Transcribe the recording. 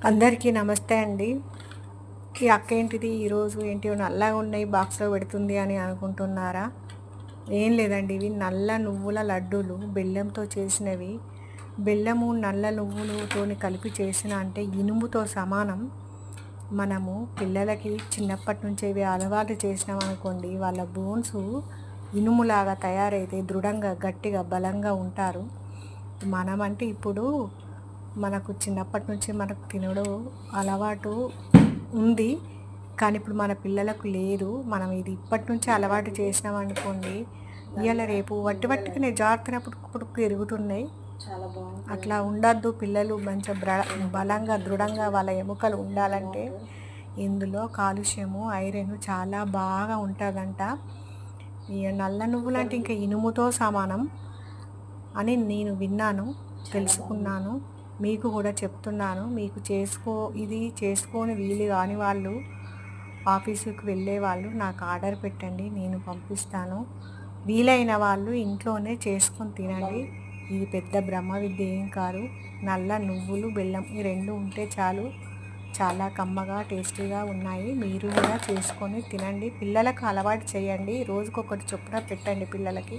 అందరికీ నమస్తే అండి. ఈ అక్క ఏంటిది ఈరోజు ఏంటి నల్లగా ఉన్నాయి బాక్స్లో పెడుతుంది అని అనుకుంటున్నారా? ఏం లేదండి, ఇవి నల్ల నువ్వుల లడ్డూలు, బెల్లంతో చేసినవి. బెల్లము నల్ల నువ్వులతో కలిపి చేసిన అంటే ఇనుముతో సమానం. మనము పిల్లలకి చిన్నప్పటి నుంచి ఇవి అలవాటు చేసినాం అనుకోండి, వాళ్ళ బోన్స్ ఇనుములాగా తయారైతే దృఢంగా గట్టిగా బలంగా ఉంటారు. మనమంటే ఇప్పుడు మనకు చిన్నప్పటి నుంచి మనకు తినడం అలవాటు ఉంది, కానీ ఇప్పుడు మన పిల్లలకు లేదు. మనం ఇది ఇప్పటి నుంచి అలవాటు చేసినాం అనుకోండి, ఇవాళ రేపు వట్టిగానే జారుతున్నప్పుడు ఎరుగుతున్నాయి. అట్లా ఉండద్దు. పిల్లలు మంచిగా బలంగా దృఢంగా వాళ్ళ ఎముకలు ఉండాలంటే ఇందులో కాలుష్యము ఐరన్ చాలా బాగా ఉంటుందంట. ఈ నల్ల నువ్వులు అంటే ఇంకా ఇనుముతో సమానం అని నేను విన్నాను, తెలుసుకున్నాను. మీకు కూడా చెప్తున్నాను. మీకు ఇది చేసుకొని వీలు కాని వాళ్ళు, ఆఫీసుకి వెళ్ళే వాళ్ళు నాకు ఆర్డర్ పెట్టండి, నేను పంపిస్తాను. వీలైన వాళ్ళు ఇంట్లోనే చేసుకొని తినండి. ఇది పెద్ద బ్రహ్మ విద్య ఏం కాదు. నల్ల నువ్వులు బెల్లం ఈ రెండు ఉంటే చాలు, చాలా కమ్మగా టేస్టీగా ఉన్నాయి. మీరు కూడా చేసుకొని తినండి. పిల్లలకు అలవాటు చేయండి. రోజుకొకటి చొప్పున పెట్టండి పిల్లలకి.